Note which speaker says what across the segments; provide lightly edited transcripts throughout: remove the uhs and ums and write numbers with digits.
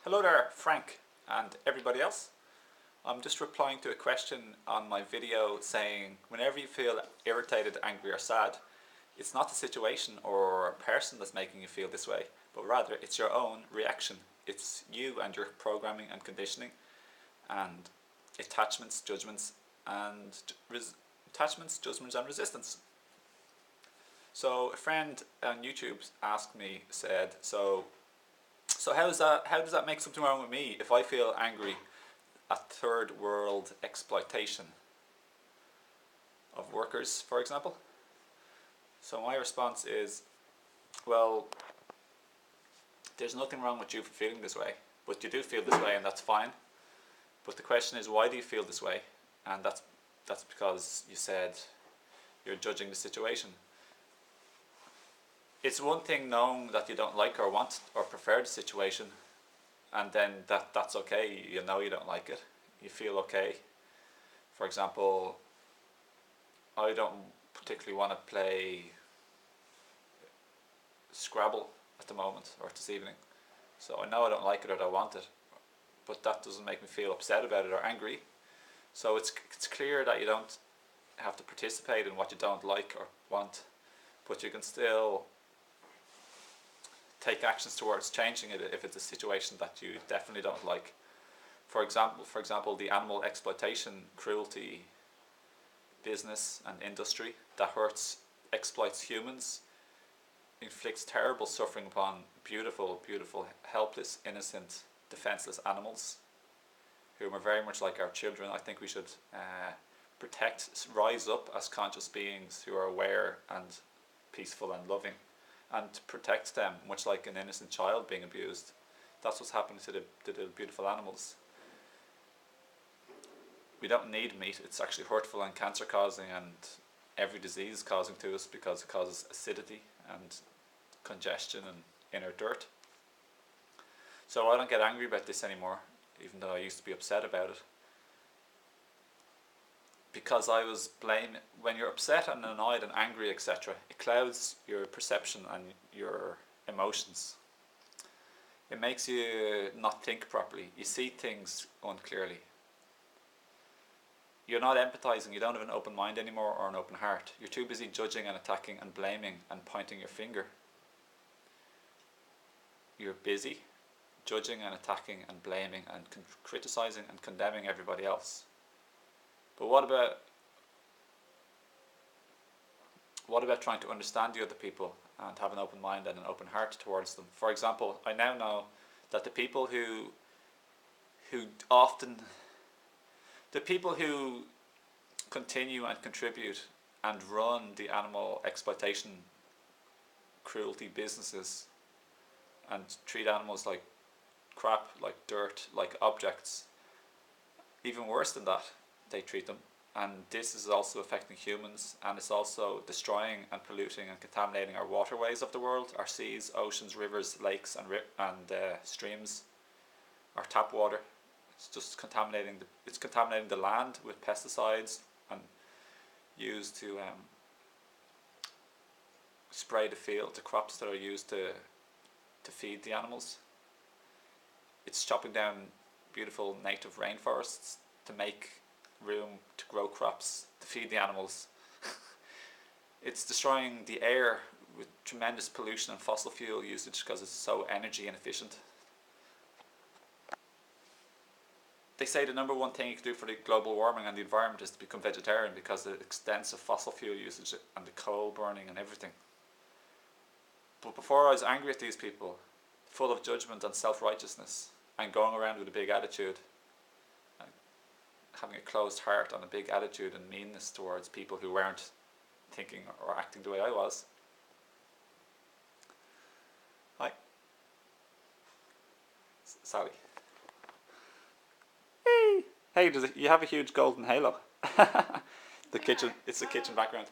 Speaker 1: Hello there, Frank and everybody else. I'm just replying to a question on my video saying whenever you feel irritated, angry or sad, it's not the situation or a person that's making you feel this way, but rather it's your own reaction. It's you and your programming and conditioning and attachments, judgments and resistance. So a friend on YouTube asked me, said, so how does that make something wrong with me if I feel angry at third world exploitation of workers, for example? So my response is, well, there's nothing wrong with you for feeling this way, but you do feel this way and that's fine. But the question is, why do you feel this way? And that's because you said you're judging the situation. It's one thing knowing that you don't like or want or prefer the situation, and then that's okay. You know you don't like it. You feel okay. For example, I don't particularly want to play Scrabble at the moment or this evening. So I know I don't like it or don't want it, but that doesn't make me feel upset about it or angry. So it's clear that you don't have to participate in what you don't like or want, but you can still take actions towards changing it if it's a situation that you definitely don't like. For example, the animal exploitation, cruelty, business and industry that hurts, exploits humans, inflicts terrible suffering upon beautiful, helpless, innocent, defenseless animals whom are very much like our children. I think we should protect, rise up as conscious beings who are aware and peaceful and loving, and protect them, much like an innocent child being abused. That's what's happening to the beautiful animals. We don't need meat. It's actually hurtful and cancer causing and every disease causing to us because it causes acidity and congestion and inner dirt. So I don't get angry about this anymore, even though I used to be upset about it. Because I was blaming, when you're upset and annoyed and angry, etc., it clouds your perception and your emotions. It makes you not think properly. You see things unclearly. You're not empathizing, you don't have an open mind anymore or an open heart. You're too busy judging and attacking and blaming and pointing your finger. You're busy judging and attacking and blaming and criticizing and condemning everybody else. But what about trying to understand the other people and have an open mind and an open heart towards them? For example, I now know that the people who continue and contribute and run the animal exploitation, cruelty businesses and treat animals like crap, like dirt, like objects, even worse than that, they treat them. And this is also affecting humans, and it's also destroying and polluting and contaminating our waterways of the world, our seas, oceans, rivers, lakes and streams, our tap water. It's just contaminating the land with pesticides and used to spray the crops that are used to feed the animals. It's chopping down beautiful native rainforests to make room to grow crops to feed the animals. It's destroying the air with tremendous pollution and fossil fuel usage because it's so energy inefficient. They say the number one thing you can do for the global warming and the environment is to become vegetarian because of the extensive fossil fuel usage and the coal burning and everything. But before I was angry at these people, full of judgment and self-righteousness and going around with a big attitude, having a closed heart and a big attitude and meanness towards people who weren't thinking or acting the way I was. Hi. Sally. Hey, you have a huge golden halo. The kitchen, it's the kitchen background.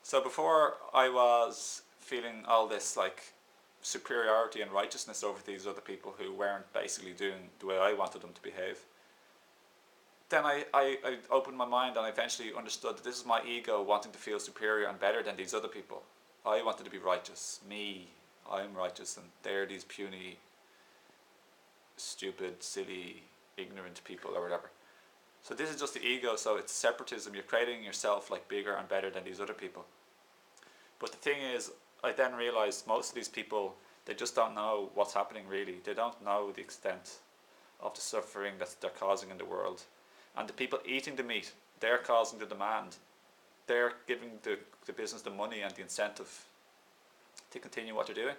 Speaker 1: So before I was feeling all this like superiority and righteousness over these other people who weren't basically doing the way I wanted them to behave. Then I opened my mind and I eventually understood that this is my ego wanting to feel superior and better than these other people. I wanted to be righteous. Me, I'm righteous, and they're these puny stupid, silly, ignorant people or whatever. So this is just the ego, so it's separatism. You're creating yourself like bigger and better than these other people. But the thing is, I then realised most of these people, they just don't know what's happening really. They don't know the extent of the suffering that they're causing in the world. And the people eating the meat, they're causing the demand. They're giving the business the money and the incentive to continue what they're doing.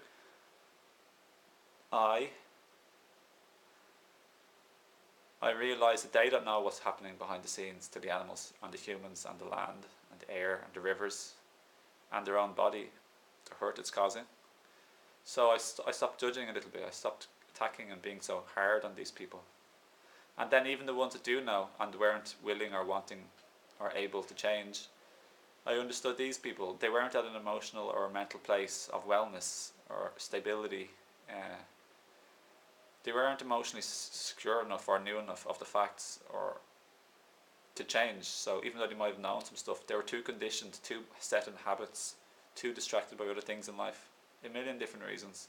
Speaker 1: I realise that they don't know what's happening behind the scenes to the animals and the humans and the land and the air and the rivers and their own body, the hurt it's causing. So I stopped judging a little bit. I stopped attacking and being so hard on these people. And then even the ones that do know and weren't willing or wanting or able to change, I understood these people. They weren't at an emotional or mental place of wellness or stability. They weren't emotionally secure enough or knew enough of the facts or to change. So even though they might have known some stuff, they were too conditioned, too set in habits, too distracted by other things in life. A million different reasons.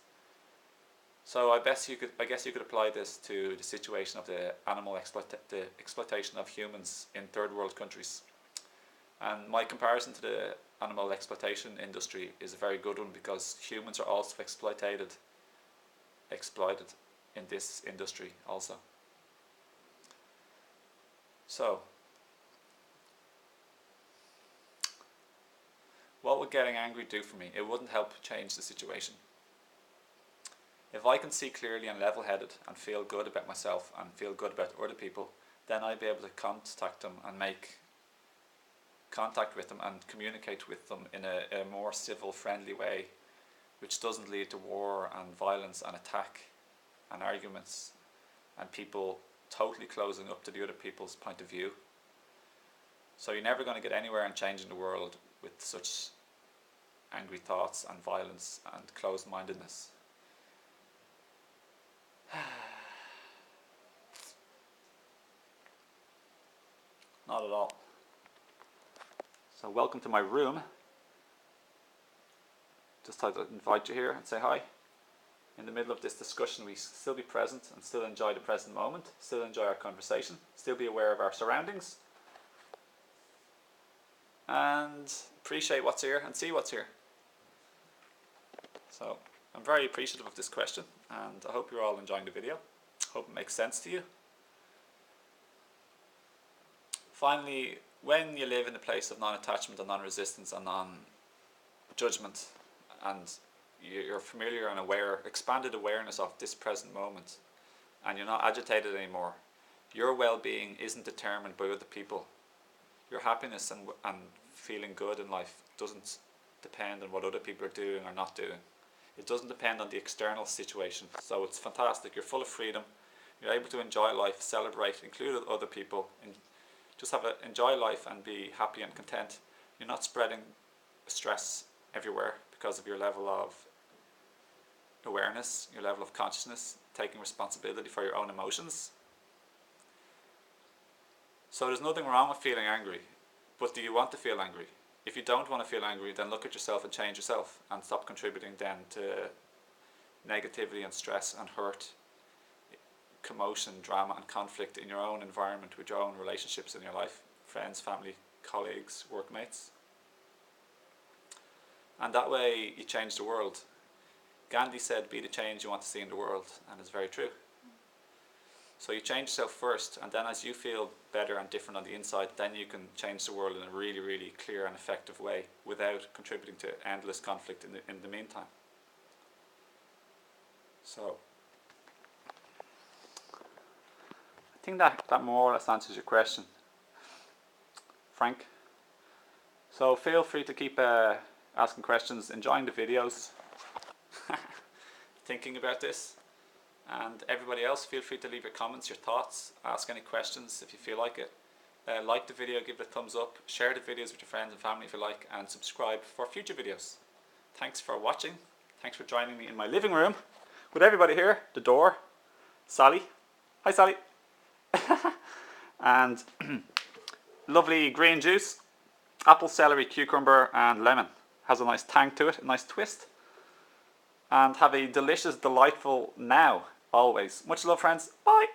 Speaker 1: So I guess you could apply this to the situation of the the exploitation of humans in third world countries. And my comparison to the animal exploitation industry is a very good one, because humans are also exploited in this industry also. So, what would getting angry do for me? It wouldn't help change the situation. If I can see clearly and level-headed and feel good about myself and feel good about other people, then I'd be able to contact them and make contact with them and communicate with them in a more civil, friendly way, which doesn't lead to war and violence and attack and arguments and people totally closing up to the other people's point of view. So you're never going to get anywhere in changing the world with such angry thoughts and violence and closed-mindedness. Not at all. So welcome to my room. Just thought I'd invite you here and say hi. In the middle of this discussion, we still be present and still enjoy the present moment, still enjoy our conversation, still be aware of our surroundings, and appreciate what's here and see what's here. So I'm very appreciative of this question, and I hope you're all enjoying the video. Hope it makes sense to you. Finally, when you live in a place of non-attachment and non-resistance and non-judgment, and you're familiar and aware, expanded awareness of this present moment, and you're not agitated anymore, your well-being isn't determined by other people. Your happiness and feeling good in life doesn't depend on what other people are doing or not doing. It doesn't depend on the external situation. So it's fantastic. You're full of freedom. You're able to enjoy life, celebrate, include other people, and just enjoy life and be happy and content. You're not spreading stress everywhere because of your level of awareness, your level of consciousness, taking responsibility for your own emotions. So there's nothing wrong with feeling angry, but do you want to feel angry? If you don't want to feel angry, then look at yourself and change yourself and stop contributing then to negativity and stress and hurt, commotion, drama and conflict in your own environment with your own relationships in your life, friends, family, colleagues, workmates. And that way you change the world. Gandhi said, be the change you want to see in the world, and it's very true. So you change yourself first, and then as you feel better and different on the inside, then you can change the world in a really, really clear and effective way without contributing to endless conflict in the meantime. So I think that more or less answers your question, Frank. So feel free to keep asking questions, enjoying the videos, thinking about this. And everybody else, feel free to leave your comments, your thoughts, ask any questions if you feel like it. Like the video, give it a thumbs up, share the videos with your friends and family if you like, and subscribe for future videos. Thanks for watching. Thanks for joining me in my living room with everybody here. The door, Sally. Hi Sally. And lovely green juice, apple, celery, cucumber and lemon. Has a nice tang to it, a nice twist. And have a delicious, delightful now always. Much love, friends. Bye.